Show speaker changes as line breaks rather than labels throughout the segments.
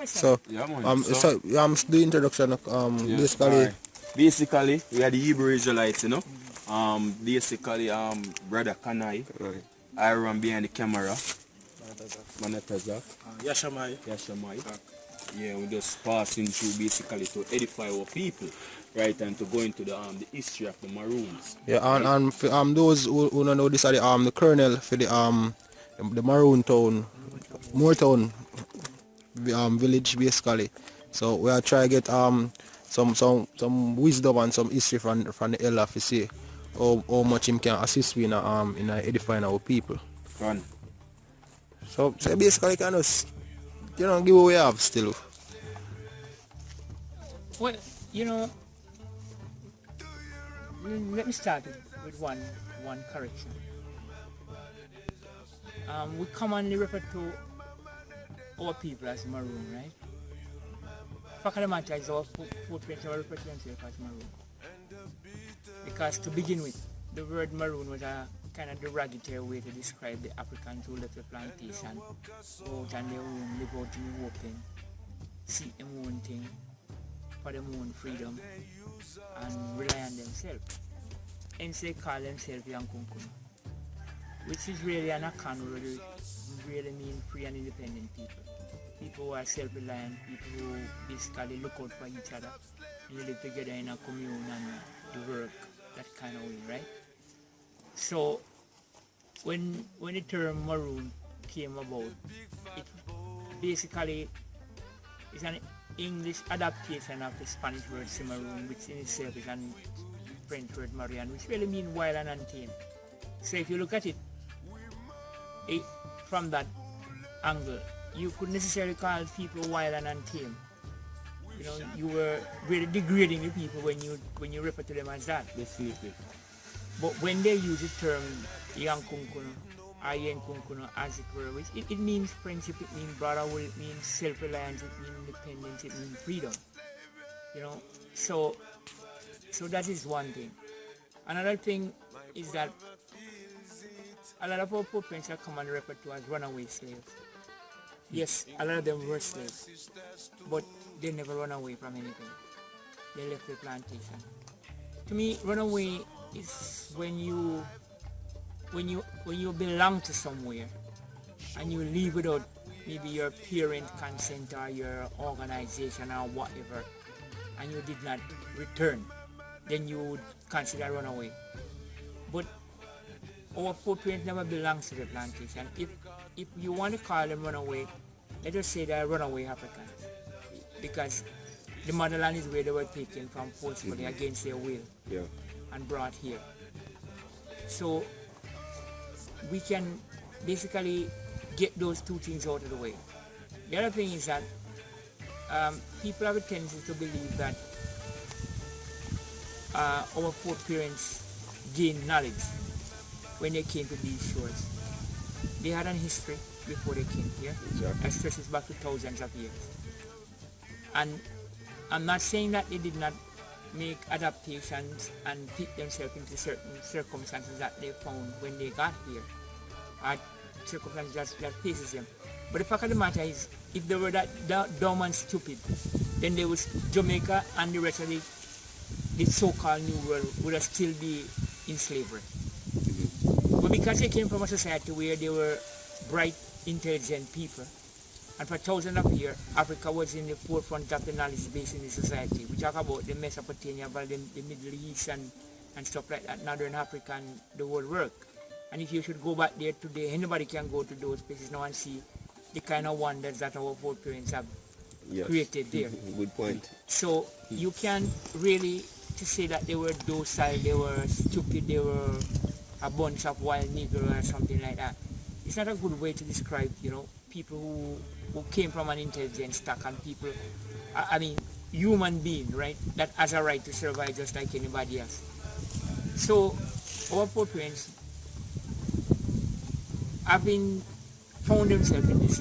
So, the introduction, basically.
Right. Basically, we are the Hebrew Israelites, you know. Basically, Brother Kanai, right. I run behind the camera. Manatazak.
Yashamai.
Yeah, we're just passing through basically to edify our people, right, and to go into the history of the Maroons.
Yeah, and for, those who don't know, this are the Colonel for the Maroon town, Moortown village basically. So we are trying to get some wisdom and some history from the elder to see how much him can assist we in edifying our people.
Run.
So basically kind of give what we have still.
Well, let me start with one correction. We commonly refer to our people as Maroon, right? Fact of the matter is our footprint refer to themselves as Maroon. Because to begin with, the word Maroon was a kind of derogatory way to describe the Africans who left the plantation, out on their own, live out in the open, seek their own thing, for their own freedom, and rely on themselves. Hence they call themselves Yankunkuna, which is really an account word, really mean free and independent people. People who are self-reliant, people who basically look out for each other, and live together in a commune and do work, that kind of way, right? So when the term Maroon came about, it basically is an English adaptation of the Spanish word Cimarron, which in itself is a French word Marian, which really means wild and untamed. So if you look at it from that angle, you could necessarily call people wild and untamed. You were really degrading the people when you refer to them as that.
Definitely.
But when they use the term Yankunkuna or Yankunkuna as it were, which it means friendship, it means brotherhood, it means self-reliance, it means independence, it means freedom. So that is one thing. Another thing is that a lot of our footprints are commonly referred to as runaway slaves. Yes, a lot of them were slaves, but they never run away from anything. They left the plantation. To me, runaway is when you belong to somewhere and you leave without maybe your parent consent or your organization or whatever, and you did not return, then you would consider runaway. But our footprint never belongs to the plantation. If you want to call them runaway, let us say they are runaway Africans, because the motherland is where they were taken from forcefully against their will, and brought here. So we can basically get those two things out of the way. The other thing is that people have a tendency to believe that our foreparents gained knowledge when they came to these shores. They had an history before they came here that stretches back to thousands of years. And I'm not saying that they did not make adaptations and fit themselves into certain circumstances that they found when they got here, or circumstances that faces them. But the fact of the matter is, if they were that dumb and stupid, then they would, Jamaica and the rest of the so-called New World would have still be in slavery. But because they came from a society where they were bright, intelligent people, and for thousands of years, Africa was in the forefront of the knowledge base in the society. We talk about the Mesopotamia, about the Middle East and stuff like that, Northern Africa and the whole work. And if you should go back there today, anybody can go to those places now and see the kind of wonders that our foreparents have created there.
Good point.
So you can't really to say that they were docile, they were stupid, they were a bunch of wild Negroes or something like that. It's not a good way to describe, people who came from an intelligent stock, and people, I mean, human being, right, that has a right to survive just like anybody else. So our poor parents having found themselves in this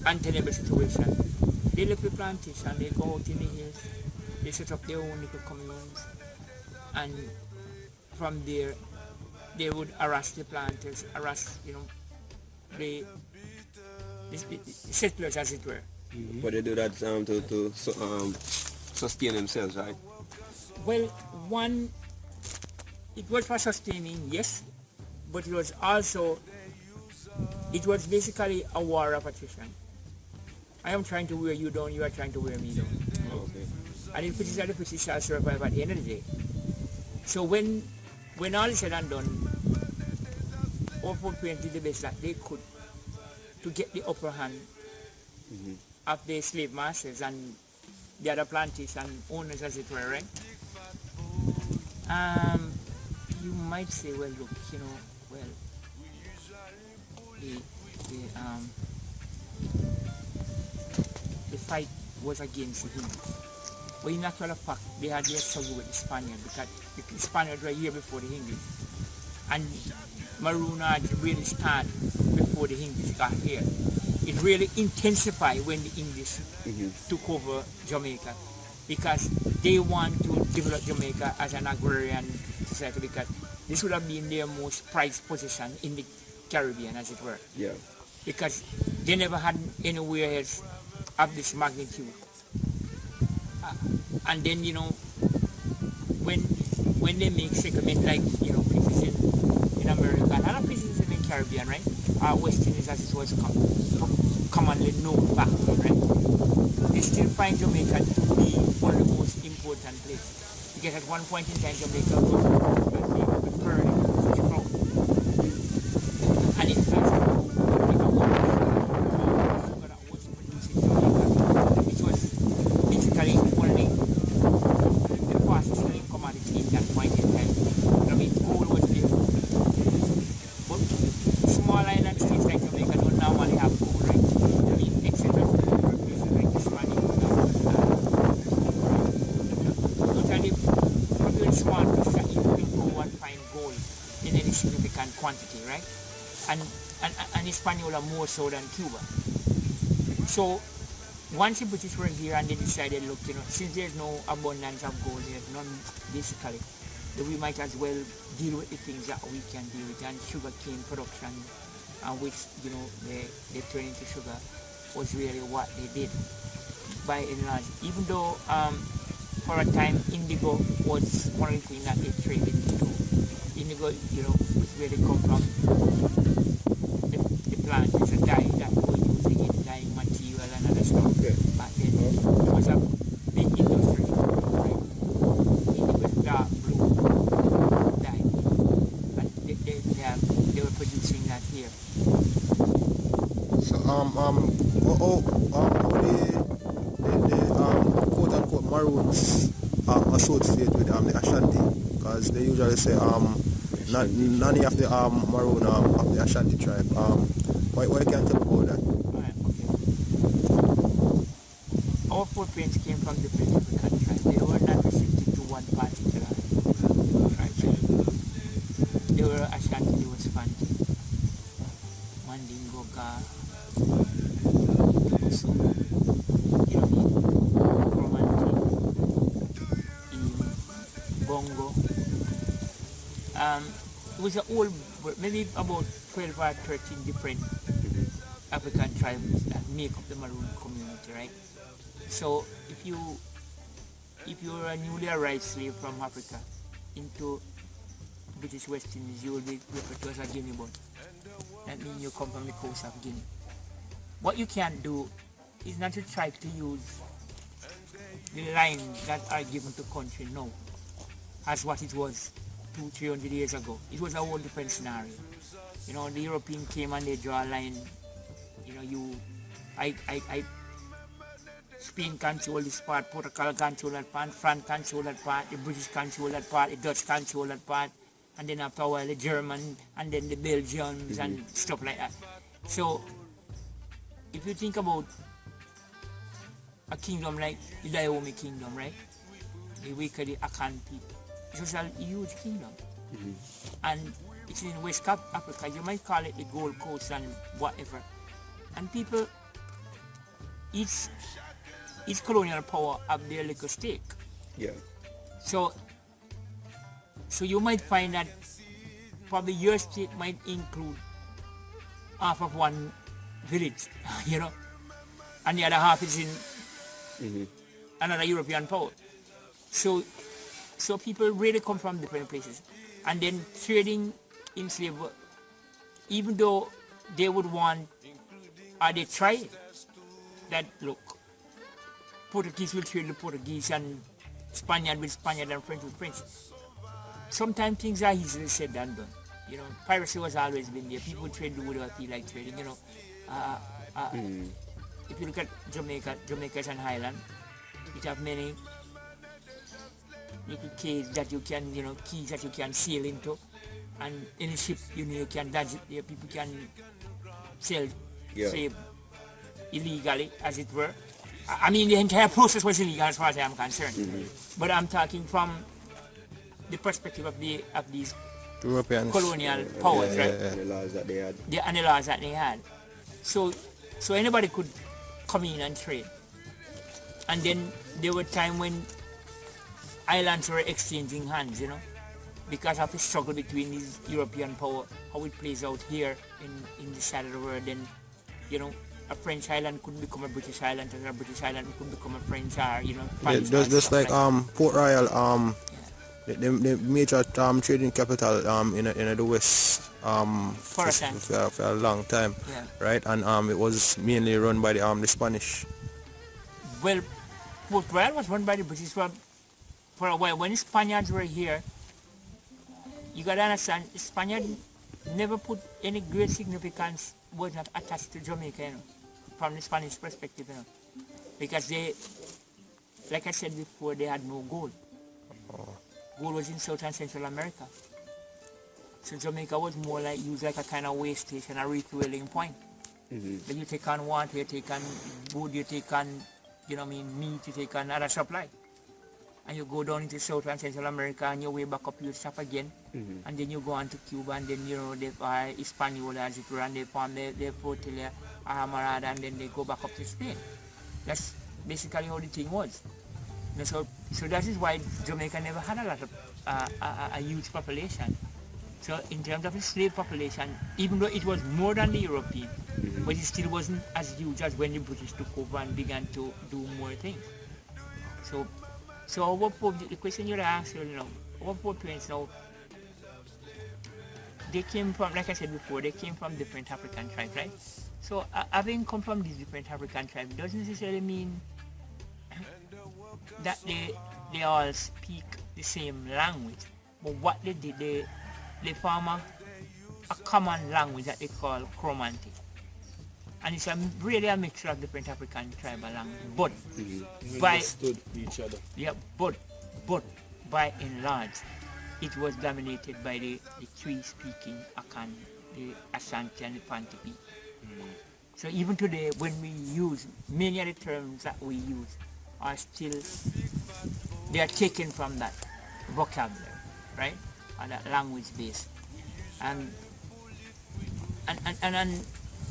untenable situation. They left the plantation, they go out in the hills, they set up their own little communes, and from there they would harass the planters, harass, the settlers, as it were.
But they do that to sustain themselves, right?
Well, one, it was for sustaining, yes, but it was basically a war of attrition. I am trying to wear you down, you are trying to wear me down.
Okay.
And the fittest shall survive at the end of the day. So when all is said and done, our poor parents did the best that they could to get the upper hand of the slave masters and the other plantation owners, as it were, right? You might say, well, look, the fight was against the Hindus. But in actual fact, they had their struggle with the Spaniards, because the Spaniards were here before the Hindus. And Maroon had really started before the Hindus got here. It really intensified when the English took over Jamaica, because they want to develop Jamaica as an agrarian society, because this would have been their most prized possession in the Caribbean, as it were.
Yeah.
Because they never had anywhere else of this magnitude. And then, when they make settlement like, places in America and other places in the Caribbean, right? West Indies, as it was commonly known back then, right? They still find Jamaica to be one of the most important places. Because at one point in time, Jamaica was preferred such a crowd. And in fact, Jamaica was sugar that was produced in Jamaica, which was basically only the fastest selling commodity at that point in time. I mean, gold was there. But small island states like Jamaica don't normally have gold, right? I mean, except for places like the Spanish. Those are the probably small places that you can go and find gold in any significant quantity, right? And Hispaniola more so than Cuba. So once the British were here and they decided, look, since there's no abundance of gold here, none basically, that we might as well deal with the things that we can deal with. And sugar cane production, which they turned into sugar, was really what they did by and large. Even though for a time indigo was one of the things that they traded into. Indigo, is where they come from. The plant is a dye that we were using in dyeing material and other stuff.
Okay.
Back then, it was a big industry, right? Indigo is dark blue dye, and they were producing that here.
So the quote unquote Maroons associate with the Ashanti, because they usually say none of the Maroon of the Ashanti tribe. What can you tell about that?
Alright, okay. Our footprints came from different African tribes. They were not restricted to one particular tribe. They were Ashanti, they were Spanti, Mandingo, Ga, Tubusu, Romantic, Bongo. It was maybe about 12 or 13 different African tribes that make up the Maroon community, right? So if you're a newly arrived slave from Africa into British West Indies, you will be referred to as a Guinea boy. That means you come from the coast of Guinea. What you can't do is not to try to use the lines that are given to country now as what it was 200-300 years ago. It was a whole different scenario. The European came and they draw a line. Spain control this part, Portugal control that part, France control that part, the British control that part, the Dutch control that part, and then after a while the German, and then the Belgians and stuff like that. So if you think about a kingdom like the Dahomey kingdom, right? The wicked Akan people. It was a huge kingdom. And it's in West Africa. You might call it the Gold Coast and whatever. And people, each colonial power have their little stake.
Yeah.
So you might find that probably your state might include half of one village, and the other half is in another European power. So people really come from different places. And then trading in slavery, even though they would want, or they try that, look, Portuguese will trade with Portuguese and Spaniard with Spaniard and French with French. Sometimes things are easily said than done. Piracy has always been there. People trade the whatever they feel like trading. If you look at Jamaica's an island, it have many little caves that you can, keys that you can sail into, and any ship you can dodge it there. People can sail slave illegally, as it were. I mean, the entire process was illegal as far as I am concerned. But I'm talking from the perspective of these
Europeans,
colonial powers, right?
And the laws that they had.
And the laws that they had. So anybody could come in and trade. And then there were times when islands were exchanging hands, because of the struggle between these European power, how it plays out here in this side of the world. Then, a French island could become a British island, and a British island could become a French, or,
just like Port Royal, the major trading capital in the West for a long time, right? And it was mainly run by the Spanish.
Well, Port Royal was run by the British for a while. When the Spaniards were here, you got to understand, the Spaniards never put any great significance, was not attached to Jamaica, from the Spanish perspective, because they, like I said before, they had no gold. Gold was in South and Central America. So Jamaica was more like used like a kind of way station, a refueling point. Then you take on water, you take on wood, you take on, meat, you take on other supply. And you go down into South and Central America, and your way back up, you stop again. And then you go on to Cuba, and then, they Hispaniola, as it were, and they form their flotilla, Armada, and then they go back up to Spain. That's basically how the thing was. So that is why Jamaica never had a lot of a huge population. So in terms of the slave population, even though it was more than the European, but it still wasn't as huge as when the British took over and began to do more things. So the question you asked, our poor parents now, they came from, like I said before, they came from different African tribes, right? So having come from these different African tribes doesn't necessarily mean that they all speak the same language. But what they did, they form a common language that they call Chromantic. And it's really a mixture of different African tribal languages. But by
understood each other.
Yeah, but by and large, it was dominated by the Twi-speaking Akan, the Ashanti and the Pantipi. So even today, when we use many of the terms that we use, are still, they are taken from that vocabulary, right? Or that language base. And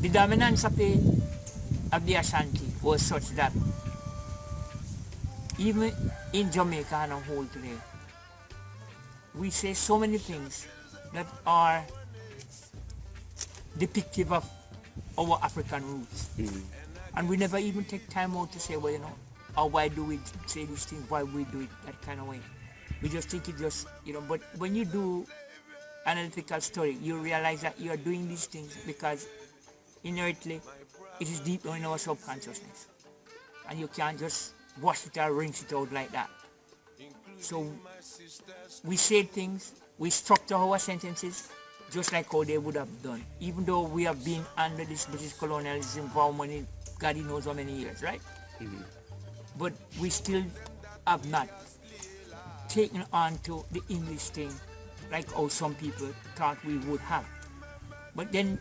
the dominance of the Ashanti was such that even in Jamaica and a whole today, we say so many things that are depictive of our African roots. And we never even take time out to say, well, or why do we say these things, why we do it that kind of way. We just think it just, but when you do analytical study, you realize that you are doing these things because inherently it is deep in our subconsciousness. And you can't just wash it or rinse it out like that. So we say things, we structure our sentences just like how they would have done, even though we have been under this British colonialism for many, God knows how many years, right? But we still have not taken on to the English thing like how some people thought we would have. But then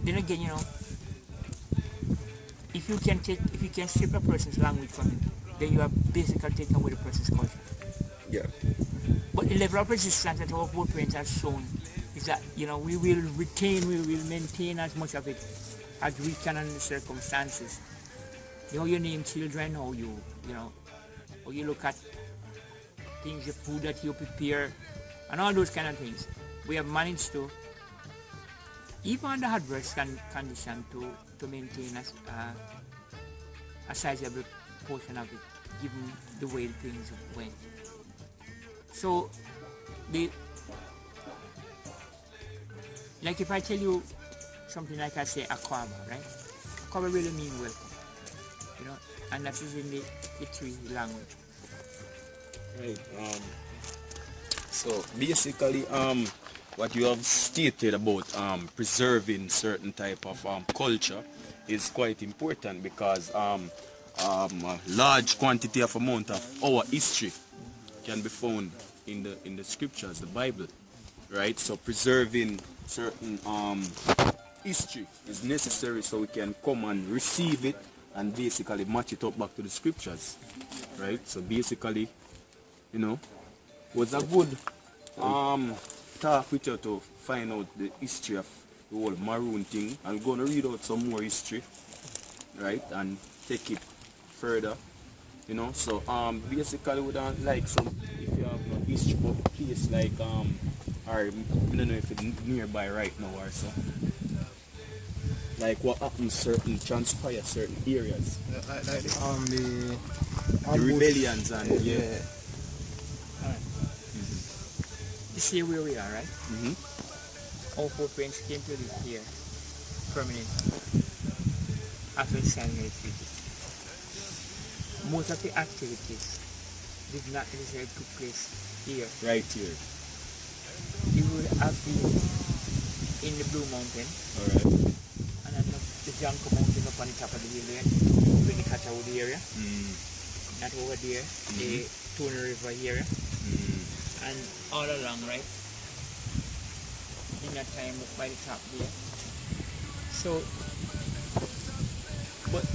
again, if if you can strip a person's language from him, then you have basically taken away the person's culture.
Yeah.
But the level of resistance that our footprints have shown is that, we will maintain as much of it as we can under the circumstances. You name children, how you look at things, the food that you prepare, and all those kind of things. We have managed to, even under adverse condition, to maintain a sizable portion of it, given the way things went. So, like if I tell you something like I say Akwaba, right? Akwaba really means welcome, and that is in the Tree language.
Right. So basically, what you have stated about preserving certain type of culture is quite important because a large quantity of amount of our history can be found in the scriptures, the Bible, right? So preserving certain history is necessary so we can come and receive it and basically match it up back to the scriptures, right? So basically, was a good talk with you to find out the history of the whole Maroon thing. I'm going to read out some more history, right, and take it further, So basically, we don't like some, if you have no history about the place, like or I don't know if it's nearby right now or so. Like what happens transpire certain areas.
Like the
The rebellions and
yeah.
Alright. You see where we are, right?
Mm-hmm.
Our footprints came to live here permanently after signing the treaty. Most of the activities did not necessarily took place here.
Right here.
It would have been in the Blue Mountain.
Alright.
And then the Janko Mountain up on the top of the hill there, in the Catchwood area. That over there, the Tony River area. And all along, right? In that time up by the top there. So, but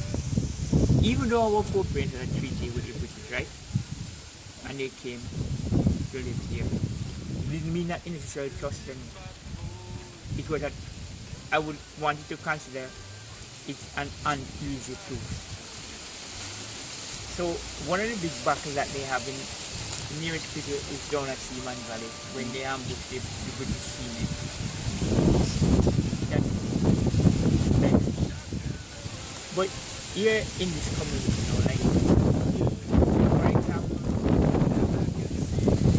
even though our footprint had a treaty with the British, right? And they came to live here, it didn't mean that necessarily trust them. It was that I would want you to consider it an uneasy truth. So one of the big battles that they have in the nearest city is down at Seaman Valley when they ambushed the British seamen. But here in this community, like for example,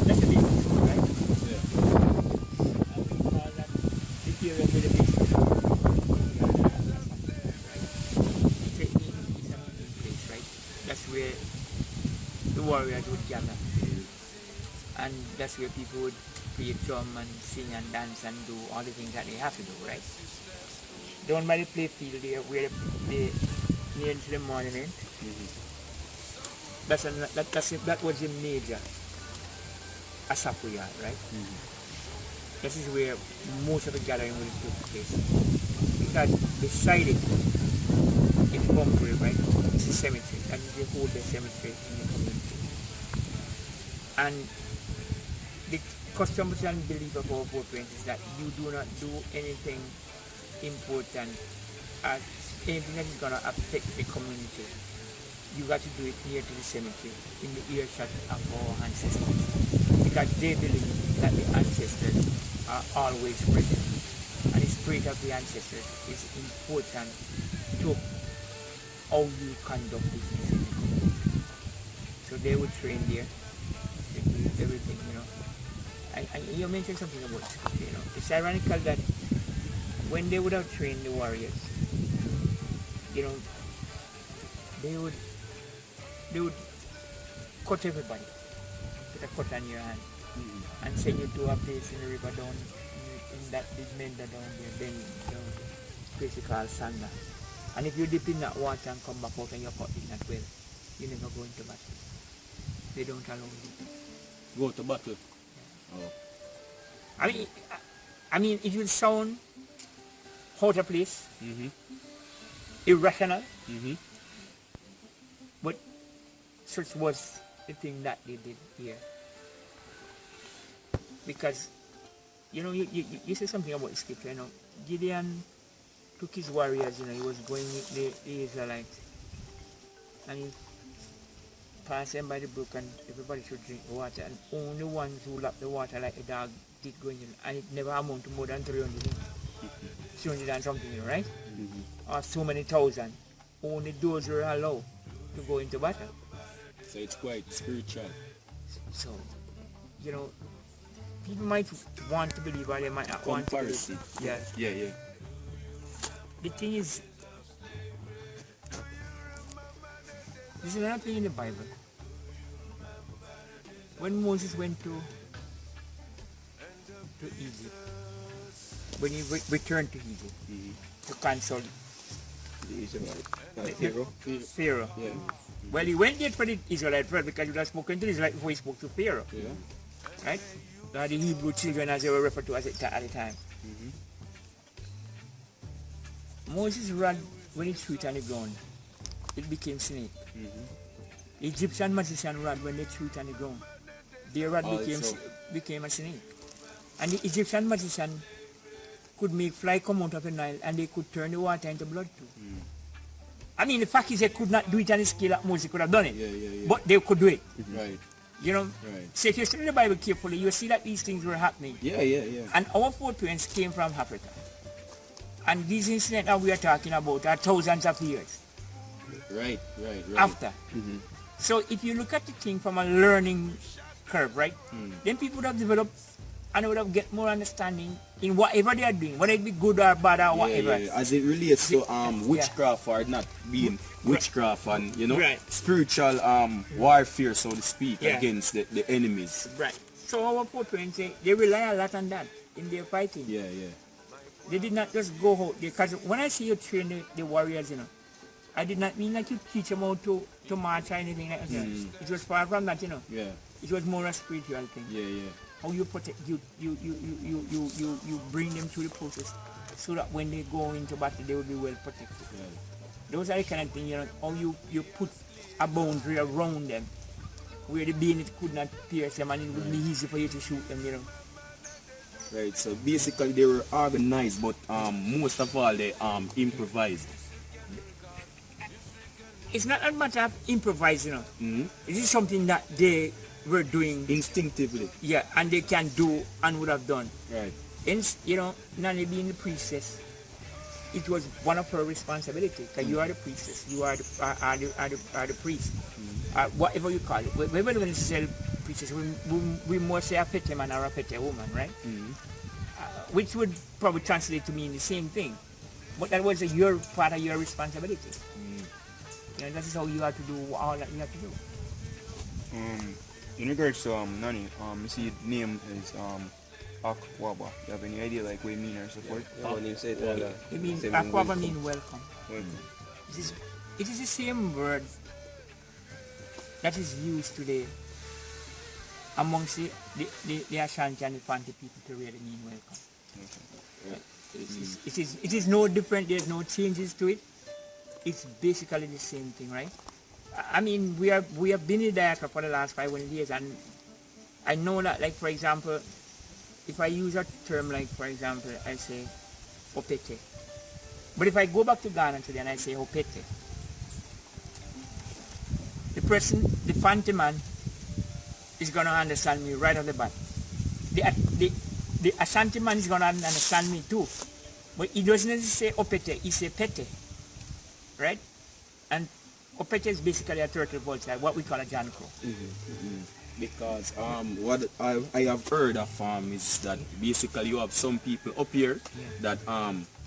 that's a big issue, right?
Yeah.
And we call that the area where the big where the warriors would gather, and that's where people would play drum and sing and dance and do all the things that they have to do, right? Down by the play field there, where they near to the monument, that was a major Asapo yard, right? This is where most of the gathering would take place, because beside it, in Bunbury, right? It's a cemetery, and they hold the cemetery in the community. And the customs and belief of our footprints is that you do not do anything important, anything that is going to affect the community. You got to do it near to the cemetery, in the earshot of our ancestors, because they believe that the ancestors are always present, and the spirit of the ancestors is important to how you conduct business in the community. So they would train there, they do everything, And you mentioned something about scripture, It's ironical that when they would have trained the warriors, they would cut everybody, put a cut on your hand, and send you to a place in the river down, in that big mender down there, then place called Sanda. And if you dip in that water and come back out and you're caught in that well, you never go into battle. They don't allow you.
Go to battle?
Yeah. Oh. I mean, it will sound out of place, irrational,
Mm-hmm.
but such was the thing that they did here. Because, you say something about the scripture, Gideon took his warriors, he was going with the Israelites, and he passed them by the brook, and everybody should drink the water, and only ones who lapped the water like a dog did go in, and it never amounted to more than 300, 300 and something, right?
Mm-hmm.
Or so many thousand. Only those were allowed to go into battle.
So it's quite spiritual.
So, people might want to believe, or they might not want to believe.
Comparison.
Yeah.
Yeah.
The thing is, there's another thing in the Bible. When Moses went to Egypt, when he returned to Egypt to consult
The Israelites.
Pharaoh.
Yeah.
Well, he went there for the Israelites first because he had spoken to the Israelites before he spoke to Pharaoh.
Yeah.
Right? Now the Hebrew children, as they were referred to at the time. Moses' rod, when he threw it on the ground, it became snake. The Egyptian magician rod, when they threw it on the ground, their rod became a snake. And the Egyptian magician could make fly come out of the Nile, and they could turn the water into blood too. I mean, the fact is they could not do it on the scale that Moses could have done it.
Yeah.
But they could do it.
Right.
Right. So if you study the Bible carefully, you see that these things were happening.
Yeah.
And our footprints came from Africa. And these incidents that we are talking about are thousands of years
Right.
after. So if you look at the thing from a learning curve, right, then people would have developed and would have get more understanding in whatever they are doing, whether it be good or bad or whatever.
Yeah. As it relates to witchcraft or not being witchcraft and
Right.
spiritual warfare, so to speak,
Yeah.
against the enemies.
Right. So our footprints, they rely a lot on that in their fighting.
Yeah.
They did not just go out there, because when I see you train the warriors, I did not mean that you teach them how to march or anything like that. It was far from that,
Yeah.
It was more a spiritual thing.
Yeah.
How you protect, you bring them through the process so that when they go into battle, they will be well protected.
Yeah.
Those are the kind of things, how you put a boundary around them where the bayonet could not pierce them, and it would be easy for you to shoot them,
Right. So basically they were organized, but most of all they improvised.
It's not a matter of improvising,
Mm-hmm.
It is something that they were doing,
Instinctively.
yeah, and they can do and would have done.
Right.
Hence, Nani being the priestess, it was one of her responsibility, because you are the priestess, you are the priest, whatever you call it. We're going to say priestess, we must say a petty man or a petty woman, right? Which would probably translate to mean the same thing, but that was your part of your responsibility. That is how you have to do all that you have to do.
In regards to Nani, you see the name is Akwaba. You have any idea like what it mean or so forth?
Yeah, when you say that,
It means
same
Akwaba
language.
means welcome.
Welcome.
It is the same word that is used today amongst the Ashanti and the Fanti people to really mean welcome. It is no different. There's no changes to it. It's basically the same thing, right? I mean, we have been in diaspora for the last 500 years, and I know that, like, for example, if I use a term like, for example, I say opete. But if I go back to Ghana today and I say opete, the person, the Fanti man, is going to understand me right off the bat. The Ashanti man is going to understand me too. But he doesn't say opete, he say pete. Right? And opete is basically a turtle vulture, what we call a John Crow.
Because what I have heard of is that basically you have some people up here that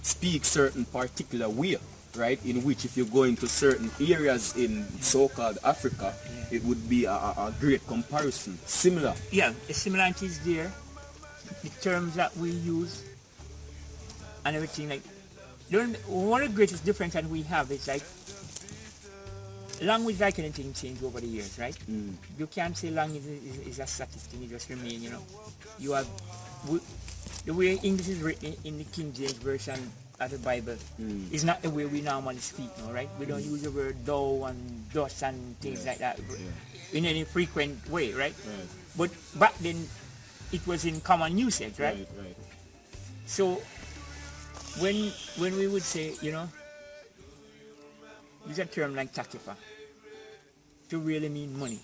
speak certain particular way, right? In which if you go into certain areas in so-called Africa, it would be a great comparison, similar.
Yeah, the similarity is there. The terms that we use and everything, like, one of the greatest difference that we have is like language, like anything, change over the years, right? You can't say language is a static thing, it just remain, You have the way English is written in the King James version of the Bible is not the way we normally speak now, right? We don't use the word thou and thus and things like that in any frequent way, right? But back then, it was in common usage, right? So when we would say, you know, use a term like takipa to really mean money.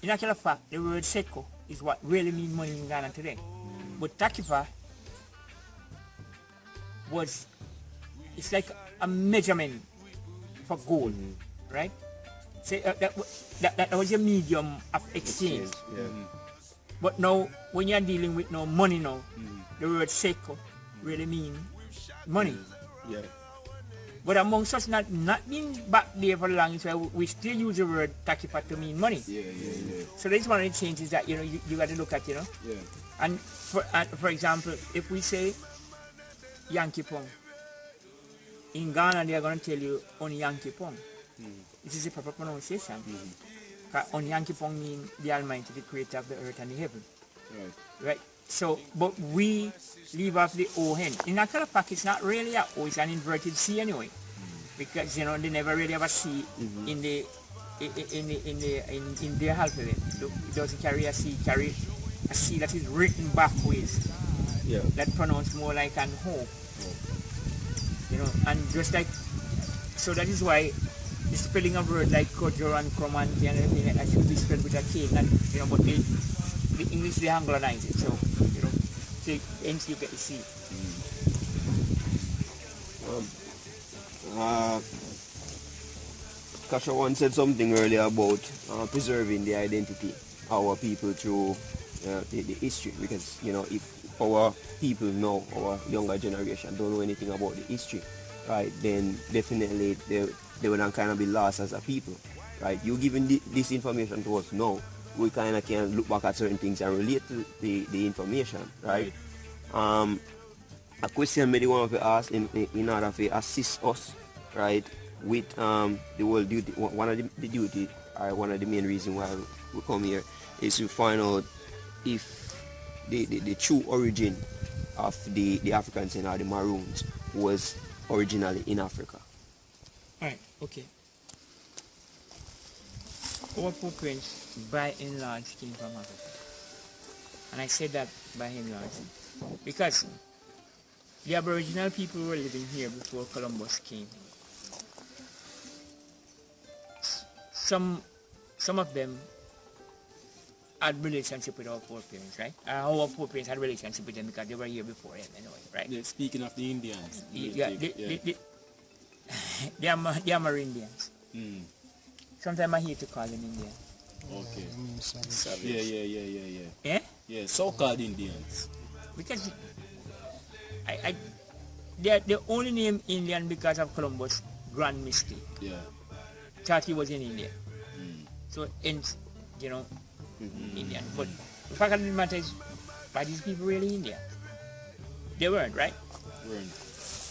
In actual fact, the word seko is what really means money in Ghana today. But takipa it's like a measurement for gold, right? Say that was a medium of exchange. But now, when you're dealing with no money now, the word seko really means money. But amongst us not being back there for long, so we still use the word takipa to mean money. So that's one of the changes that you got to look at, you know. And for example, if we say Yankee Pong, in Ghana they are going to tell you on Yankee Pong. This is a proper pronunciation. On Yankee Pong means the Almighty, the creator of the earth and the heaven. Right? So, but we leave off the O-N. In actual fact, it's not really a O, it's an inverted C anyway. Because, you know, they never really have a C in their alphabet. It doesn't carry a C, it carries a C that is written backwards. That pronounced more like an O. You know, and just like, so that is why the spelling of words like Kojo and Cromanti and everything like that should be spelled with a K, not, you know, but the English they Anglicize it, so, you know, so hence you get the C.
Kasha once said something earlier about preserving the identity of our people through the history, because, you know, if our people know, our younger generation don't know anything about the history, right, then definitely they will kind of be lost as a people, right? You giving this information to us now, we kind of can look back at certain things and relate to the information, right? A question maybe one of you ask in order to assist us, right, with the whole duty. One of the duty, or one of the main reasons why we come here is to find out if the true origin of the Africans and the Maroons was originally in Africa.
Alright, okay. Our footprints by and large came from Africa. And I said that by and large because the Aboriginal people were living here before Columbus came. Some of them had relationship with our foreparents, right? Our foreparents had relationship with them because they were here before them anyway, right?
Yeah, speaking of the Indians.
They are Maroons. Sometimes I hate to call them Indians.
Okay.
Yeah?
Yeah, so-called Indians.
Because they only named Indian because of Columbus' grand mistake. Thought he was in India. So hence, you know, Indian. But the fact of the matter is, why these people really Indian? They weren't, right?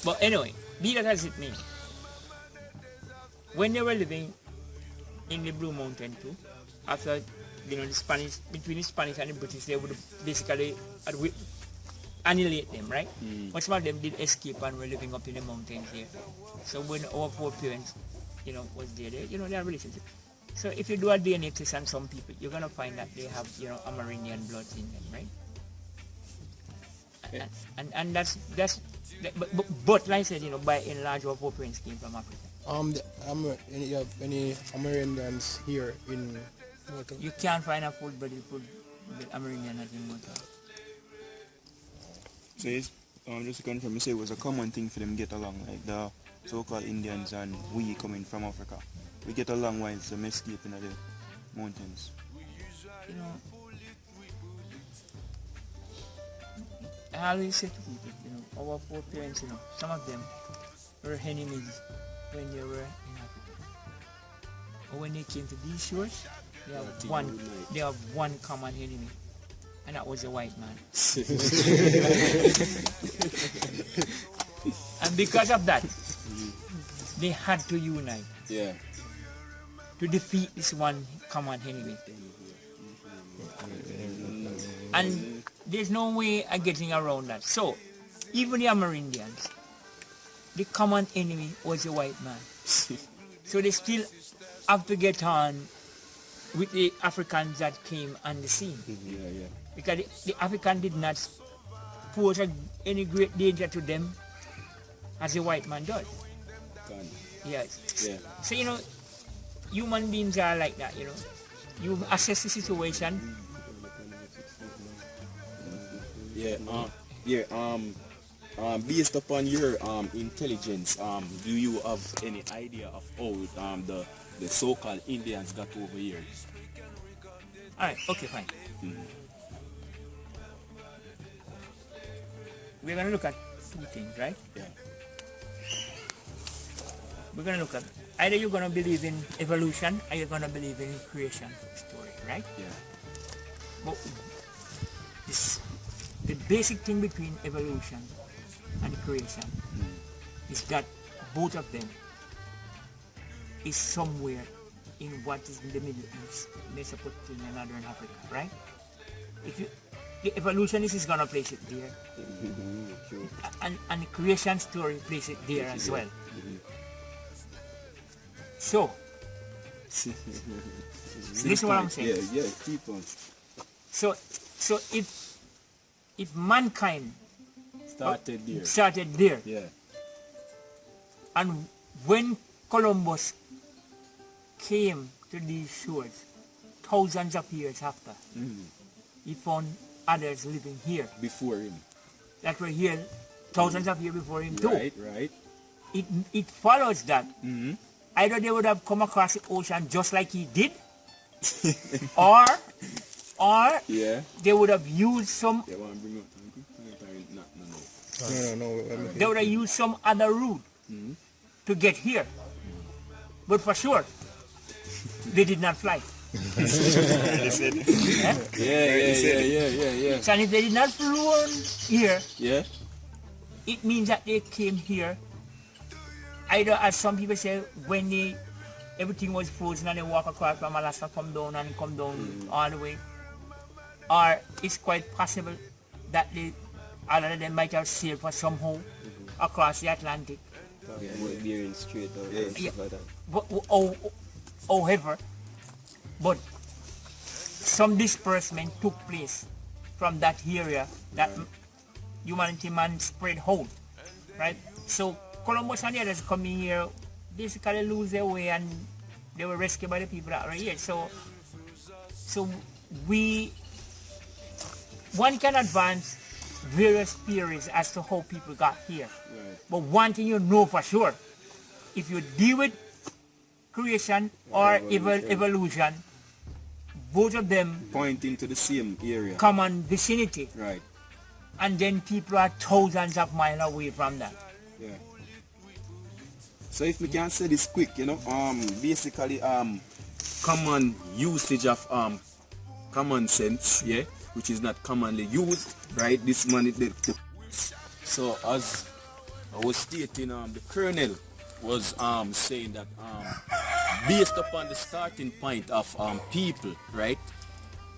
But anyway, be that as it may, when they were living in the Blue Mountain too, after, you know, the Spanish, between the Spanish and the British, they would basically annihilate them, right? But some of them did escape and were living up in the mountains here. So when our foreparents, you know, was there, you know, they have relationship. So if you do a DNA test on some people, you're gonna find that they have, you know, Amerindian blood in them, right?
Okay.
And that's but like I said, you know, by and large, our foreparents came from Africa.
You have any Amerindians here in Motown?
You can't find a full body full Amerindian in Motown.
So it's, just to confirm, you say it was a common thing for them to get along, like the so-called Indians and we coming from Africa. We get along while some escaping of the mountains.
You know, I always say to people, you know, our foreparents, you know, some of them were enemies when they were in Africa. But when they came to these shores, they have one common enemy, and that was the white man. And because of that, they had to unite. To defeat this one common enemy. And there's no way of getting around that. So, even the Amerindians, the common enemy was the white man. So they still have to get on with the Africans that came on the scene.
Yeah.
Because the African did not pose any great danger to them as the white man does.
Can.
Yes.
Yeah.
So, human beings are like that, You assess the situation.
Based upon your intelligence, do you have any idea of how the so-called Indians got over here?
Alright, okay, fine. We're going to look at two things, right?
Yeah.
We're going to look at, either you're going to believe in evolution or you're going to believe in creation story, right?
Yeah.
But the basic thing between evolution and creation is that both of them is somewhere in what is in the Middle East, Mesopotamia, and Northern Africa, right? The evolutionist is gonna place it there, and the creation story place it there as well. So, this is what I'm saying.
Yeah, keep on.
So if mankind
Started there. Yeah.
and when Columbus came to these shores, thousands of years after, he found others living here
Before him.
that were here thousands of years before him too.
Right.
It follows that either they would have come across the ocean just like he did, or
Yeah.
they would have used some
You want to bring up?
No.
they would have used some other route to get here. But for sure, they did not fly.
Yeah.
So if they did not fly here,
Yeah.
it means that they came here either, as some people say, when everything was frozen and they walk across from Alaska, come down all the way, or it's quite possible that all of them might have sailed for somehow across the Atlantic.
Bering Strait or stuff like that.
However, but some disbursement took place from that area that humanity man spread out, right? So Columbus and the others coming here basically lose their way and they were rescued by the people that were here. So one can advance various theories as to how people got here.
Right.
But one thing you know for sure, if you deal with creation or evolution, both of them
Pointing to the same area.
common vicinity,
Right.
and then people are thousands of miles away from that.
Yeah. So if we can say this quick, basically common usage of common sense, yeah, which is not commonly used, right? This money so as I was stating, the Colonel was saying that based upon the starting point of people, right?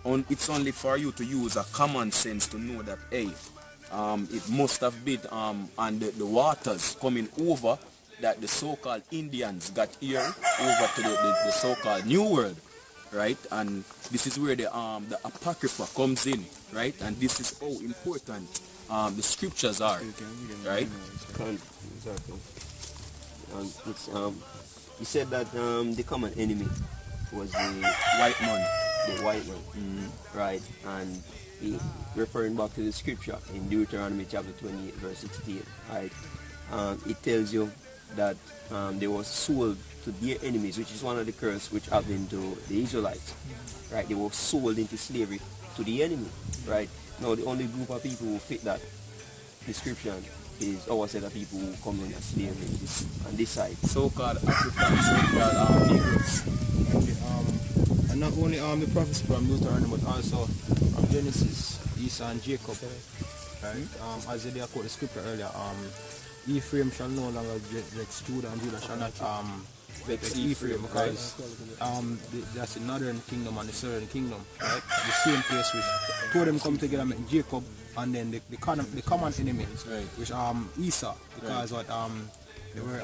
It's only for you to use a common sense to know that it must have been on the waters coming over that the so-called Indians got here over to the so-called New World, right? And this is where the Apocrypha comes in, right? And this is how important the scriptures are, right?
Exactly. It's, you said that the common enemy was the
White man.
Right? And referring back to the scripture in Deuteronomy chapter 28, verse 16, right? It tells you that they were sold to their enemies, which is one of the curses which happened to the Israelites, right? They were sold into slavery to the enemy, right? Now the only group of people who fit that description is our set of people who come in as slavery on this side.
So-called African, so-called Negroes.
And not only the prophecy from Deuteronomy, but also Genesis, Esau and Jacob. Right? As they quote the scripture earlier, Ephraim shall no longer vex Judah, and Judah shall not vex Ephraim, because that's the northern kingdom and the southern kingdom, right? The same place which two of them come together, make Jacob, and then the common enemy,
Right.
which Esau, because what they were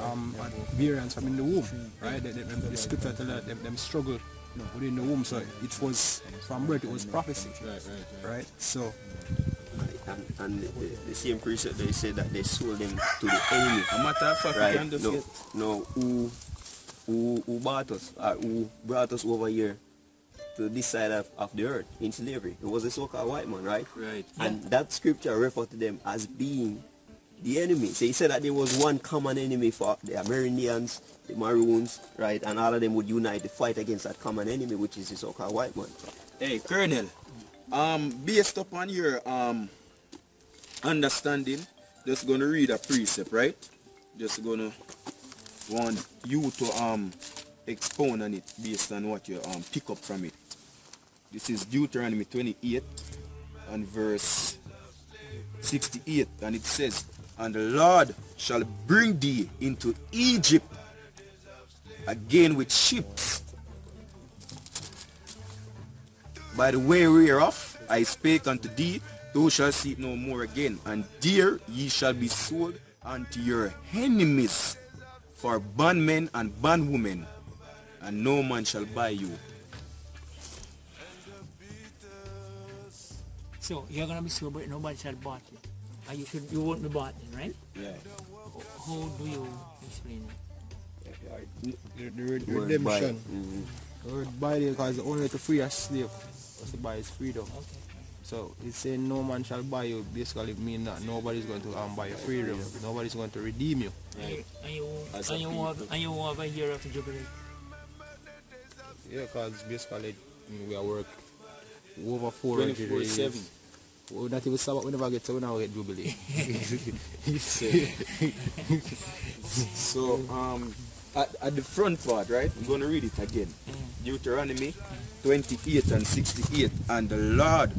variants from in the womb, right? The scripture tell that them struggle within the womb. So it was from birth. It was prophecy, right? So
And the same precept they said that they sold them to the enemy.
A matter of fact, we
Right?
can just get
No, who bought us, who brought us over here to this side of the earth in slavery? It was a so-called white man, right?
right.
And that scripture referred to them as being the enemy. So he said that there was one common enemy for the Americans, the Maroons, right? And all of them would unite to fight against that common enemy, which is the so-called white man.
Hey, Colonel, based upon your understanding, just gonna read a precept, right? Just gonna want you to expound on it based on what you pick up from it. This is Deuteronomy 28 and verse 68, and it says, "And the Lord shall bring thee into Egypt again with ships, by the way whereof I spake unto thee, thou shalt see it no more again, and there ye shall be sold unto your enemies for bondmen and bondwomen, and no man shall buy you."
So you're gonna be sober, nobody shall bought you. And you won't be bought then, right?
Yeah.
How do you explain it?
the
Word
redemption.
buy. Mhm.
The word buy there because the only way to free a slave was to buy his freedom.
Okay.
So it's saying no man shall buy you basically mean that nobody's going to buy your freedom. Nobody's going to redeem you.
Right.
And you
As a
and you won't have a year of jubilee.
Yeah, because basically we are work over 400 days.
24/7.
Well, not even Sabbath, we never get to, we now get Jubilee.
So at the front part, right? I'm gonna read it again. Deuteronomy 28 and 68. "And the Lord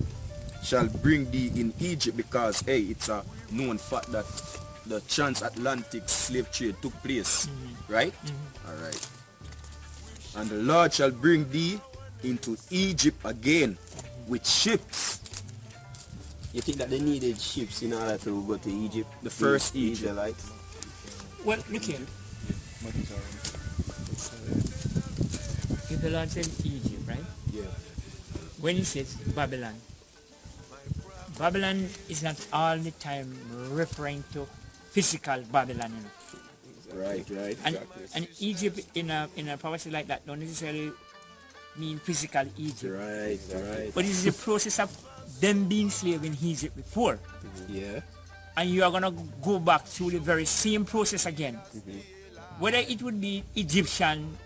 shall bring thee in Egypt," because hey, it's a known fact that the transatlantic slave trade took place, right? All right. "And the Lord shall bring thee into Egypt again with ships."
You think that they needed ships in order to go to Egypt?
The first
The
Egypt.
Israelites?
Well, look here. If the Lord said Egypt, right?
Yeah.
When he says Babylon, Babylon is not all the time referring to physical Babylon, you know.
Right.
And Egypt in a prophecy like that don't necessarily mean physical Egypt.
Right.
But it is the process of them being slave in Egypt before.
Yeah.
And you are gonna go back through the very same process again. Whether it would be Egyptian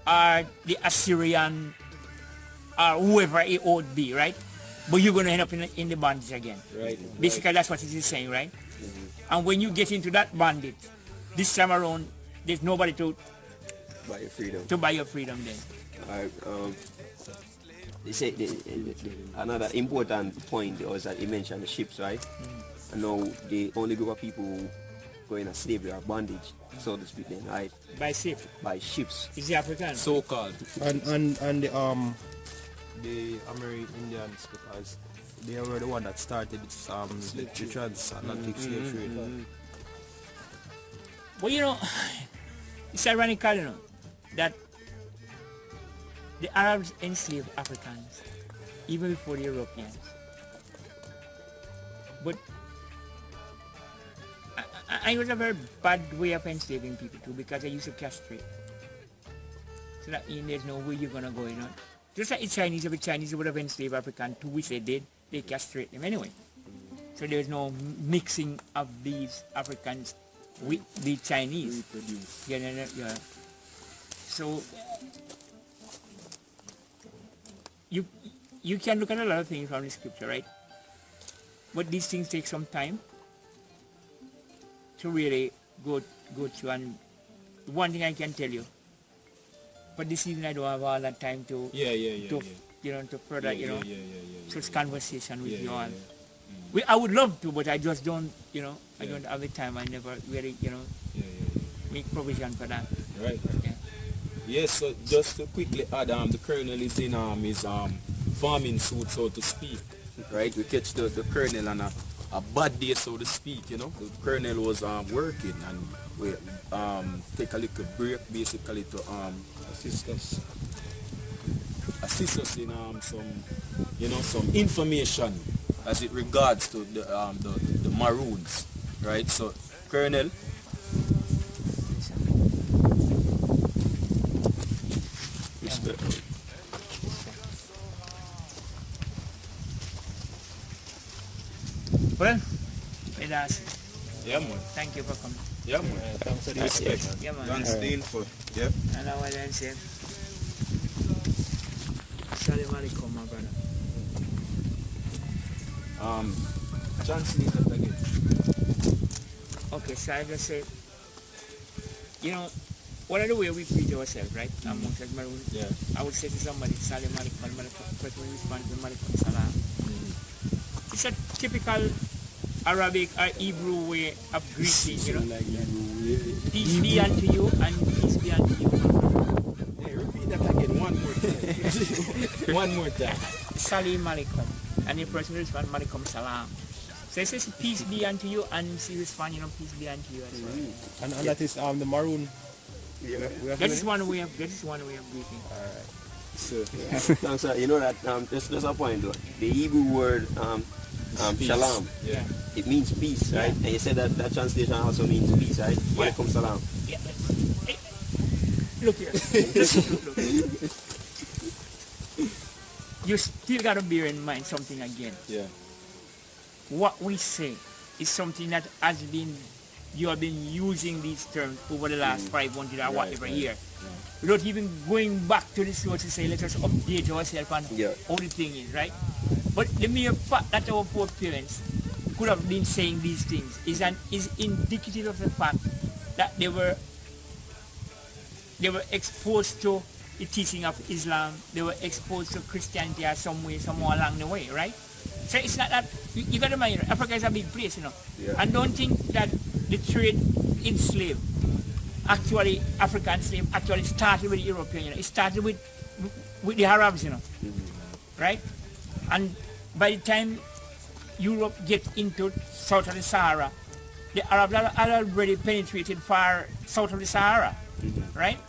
or the Assyrian or whoever it would be, right? But you're gonna end up in the bondage again.
Right.
Basically, that's what it is saying, right? And when you get into that bondage, this time around, there's nobody to
By your freedom.
buy your freedom then.
Alright, they say another important point was that he mentioned the ships, right? And now the only group of people who go in a slavery or bondage, so to speak, then, right?
By safe.
By ships.
Is the African.
So called.
And the American Indians, because they were the one that started this the transatlantic slave trade.
Well, you know, it's ironical, you know, that the Arabs enslaved Africans even before the Europeans. But I was a very bad way of enslaving people too, because I used to castrate. So that means there's no way you're gonna go, you know. Just like the Chinese, if the Chinese would have enslaved African too, which they did, they castrate them anyway. So there's no mixing of these Africans with the Chinese. Yeah. So you can look at a lot of things from the scripture, right? But these things take some time to really go through. And one thing I can tell you, but this season I don't have all that time to to further such conversation with you all. I would love to, but I just don't, I don't have the time. I never really, make provision for that.
Right.
Yeah.
Yes, so just to quickly add, the colonel is in his farming suit, so to speak. Right, we catch the colonel on a bad day, so to speak, The colonel was working, and we take a little break basically to assist us in some information as it regards to the Maroons, right? So, Colonel.
Well, that's
Yeah, man.
thank you for coming.
Yeah, man.
Thanks for the
Respect.
respect.
Yeah, man.
Thanks for the info. Yeah.
And I want to say, Salam alaikum, my brother.
Translate that again.
Okay, so I just say, one of the way we greet ourselves, right? Amongst us Maroons,
Yeah.
I would say to somebody, Salam alaikum, person will respond to alaikum salam. It's a typical Arabic or Hebrew way of greeting, Peace be unto you and peace be unto you.
Hey, repeat that again one more time. One more time.
Salam alaikum. And the person will respond, alaikum salam. So it says, peace be unto you, and she respond, peace be unto you as well.
And that is the maroon.
Yeah.
That is one way of greeting.
So,
Thanks, sir. You know that just a point though. The Hebrew word shalom,
yeah.
it means peace, right? And you said that translation also means peace, right? Walaikum salam.
Yeah. Hey, look here. Look. You still got to bear in mind something again.
Yeah.
What we say is something that you have been using these terms over the last 500 or whatever year. Without even going back to the source to say, let us update ourselves on how the thing is, right? But the mere fact that our foreparents could have been saying these things is indicative of the fact that they were exposed to the teaching of Islam, they were exposed to Christianity somewhere along the way, right? So it's not that, you got to mind, Africa is a big place, and don't think that the trade in African slave actually started with the European, it started with the Arabs, right? And by the time Europe gets into south of the Sahara, the Arabs had already penetrated far south of the Sahara, right?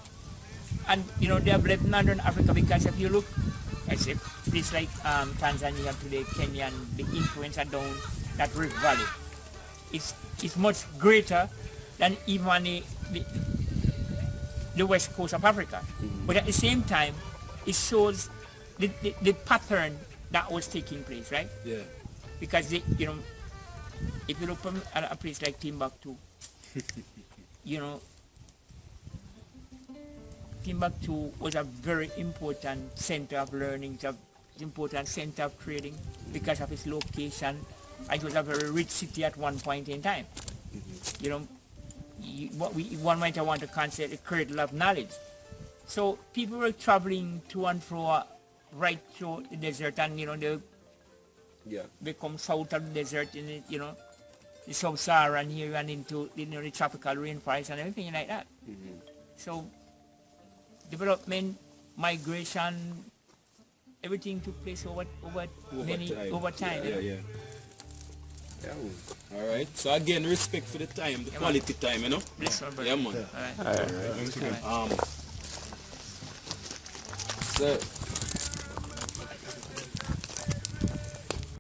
And they have left northern Africa, because if you look at a place like Tanzania today, Kenya, and the influence down that Rift Valley, it's much greater than even the west coast of Africa. But at the same time, it shows the pattern that was taking place, right?
Yeah.
Because if you look from a place like Timbuktu, Timbuktu was a very important center of learning, important center of trading because of its location. It was a very rich city at one point in time. One might want to consider the cradle of knowledge. So people were traveling to and fro right through the desert, and they come south of the desert in the sub-Saharan area and into the tropical rainforest and everything like that. So development, migration, everything took place over time.
Yeah. All right. So again, respect for the time, the quality time,
Bless my brother.
Yeah, man.
All right.
So